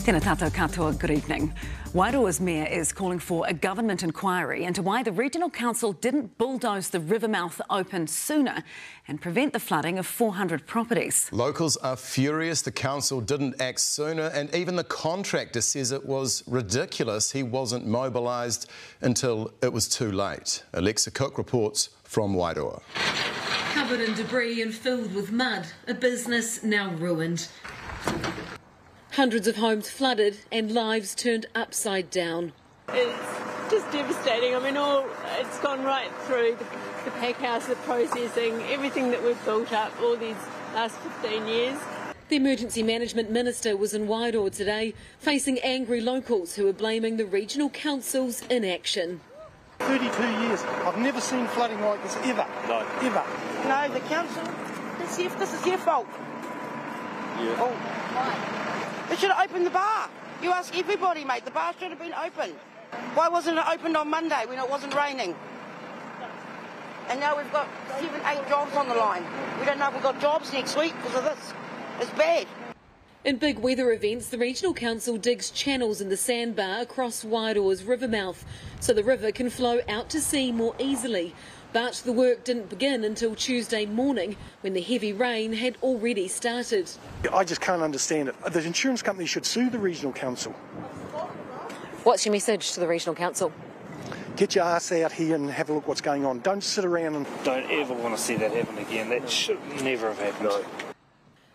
Tēnā tātou katoa, good evening. Wairoa's Mayor is calling for a government inquiry into why the Regional Council didn't bulldoze the river mouth open sooner and prevent the flooding of 400 properties. Locals are furious the council didn't act sooner, and even the contractor says it was ridiculous he wasn't mobilised until it was too late. Alexa Cook reports from Wairoa. Covered in debris and filled with mud, a business now ruined. Hundreds of homes flooded and lives turned upside down. It's just devastating. I mean, it's gone right through the pack house, the processing, everything that we've built up all these last 15 years. The Emergency Management Minister was in Wairoa today, facing angry locals who are blaming the Regional Council's inaction. 32 years, I've never seen flooding like this ever. No. Ever. No, the council, this is their fault. Yeah. Oh, why? They should have opened the bar. You ask everybody, mate, the bar should have been open. Why wasn't it opened on Monday when it wasn't raining? And now we've got 7, 8 jobs on the line. We don't know if we've got jobs next week because of this. It's bad. In big weather events, the Regional Council digs channels in the sandbar across Wairoa's river mouth so the river can flow out to sea more easily. But the work didn't begin until Tuesday morning when the heavy rain had already started. I just can't understand it. The insurance company should sue the Regional Council. What's your message to the Regional Council? Get your ass out here and have a look what's going on. Don't sit around and... Don't ever want to see that happen again. That should never have happened. No.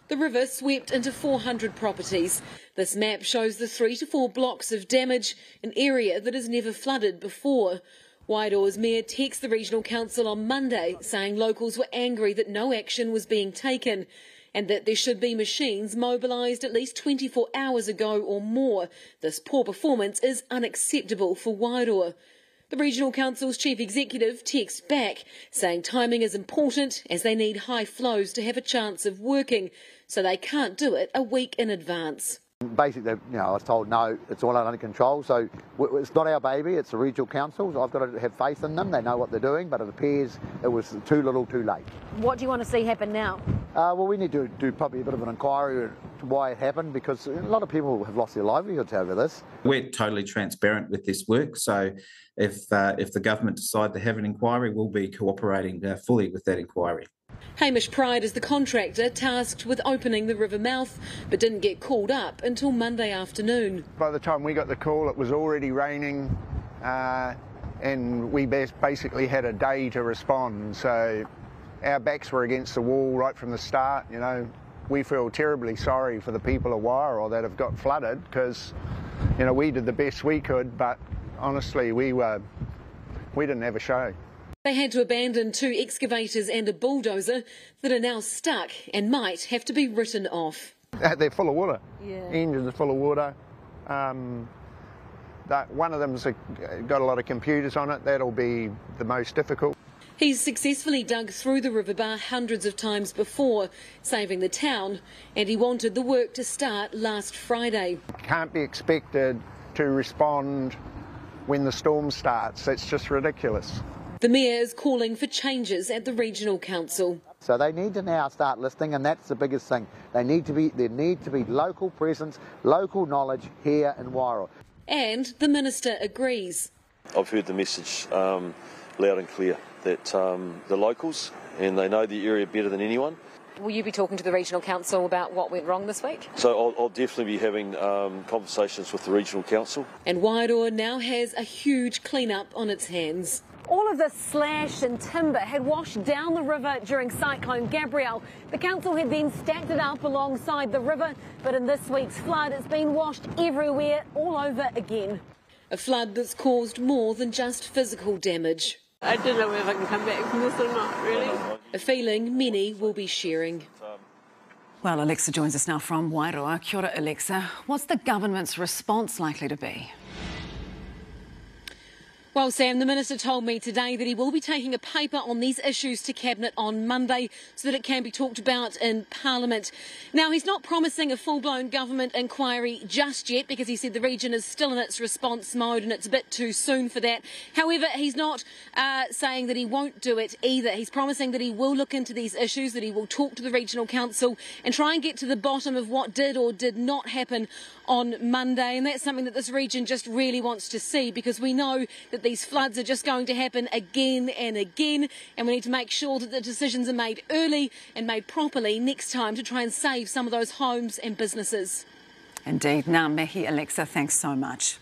The river swept into 400 properties. This map shows the 3 to 4 blocks of damage, an area that has never flooded before. Wairoa's Mayor texted the Regional Council on Monday saying locals were angry that no action was being taken and that there should be machines mobilised at least 24 hours ago or more. This poor performance is unacceptable for Wairoa. The Regional Council's Chief Executive texted back saying timing is important as they need high flows to have a chance of working, so they can't do it a week in advance. Basically, I was told, no, it's all under control, so it's not our baby, it's the Regional Councils. I've got to have faith in them, they know what they're doing, but it appears it was too little too late. What do you want to see happen now? Well, we need to do probably a bit of an inquiry into why it happened, because a lot of people have lost their livelihoods over this. We're totally transparent with this work, so if the government decide to have an inquiry, we'll be cooperating fully with that inquiry. Hamish Pride is the contractor tasked with opening the river mouth, but didn't get called up until Monday afternoon. By the time we got the call, it was already raining, and we basically had a day to respond. So our backs were against the wall right from the start. We feel terribly sorry for the people of Wairoa that have got flooded because, we did the best we could, but honestly, we didn't have a show. They had to abandon 2 excavators and a bulldozer that are now stuck and might have to be written off. They're full of water. Yeah. Engines are full of water. One of them's got a lot of computers on it. That'll be the most difficult. He's successfully dug through the river bar hundreds of times before, saving the town, and he wanted the work to start last Friday. Can't be expected to respond when the storm starts. That's just ridiculous. The Mayor is calling for changes at the Regional Council. So they need to now start listening, and that's the biggest thing. There need to be local presence, local knowledge here in Wairoa. And the Minister agrees. I've heard the message loud and clear that the locals, and they know the area better than anyone. Will you be talking to the Regional Council about what went wrong this week? So I'll definitely be having conversations with the Regional Council. And Wairoa now has a huge clean-up on its hands. All of this slash and timber had washed down the river during Cyclone Gabrielle. The council had then stacked it up alongside the river, but in this week's flood it's been washed everywhere, all over again. A flood that's caused more than just physical damage. I don't know if I can come back from this or not, really. A feeling many will be sharing. Well, Alexa joins us now from Wairoa. Kia ora, Alexa. What's the government's response likely to be? Well, Sam, the Minister told me today that he will be taking a paper on these issues to Cabinet on Monday so that it can be talked about in Parliament. Now, he's not promising a full-blown government inquiry just yet because he said the region is still in its response mode and it's a bit too soon for that. However, he's not saying that he won't do it either. He's promising that he will look into these issues, that he will talk to the Regional Council and try and get to the bottom of what did or did not happen on Monday. And that's something that this region just really wants to see, because we know that these floods are just going to happen again and again, and we need to make sure that the decisions are made early and made properly next time to try and save some of those homes and businesses. Indeed. Ngā mihi, Alexa, thanks so much.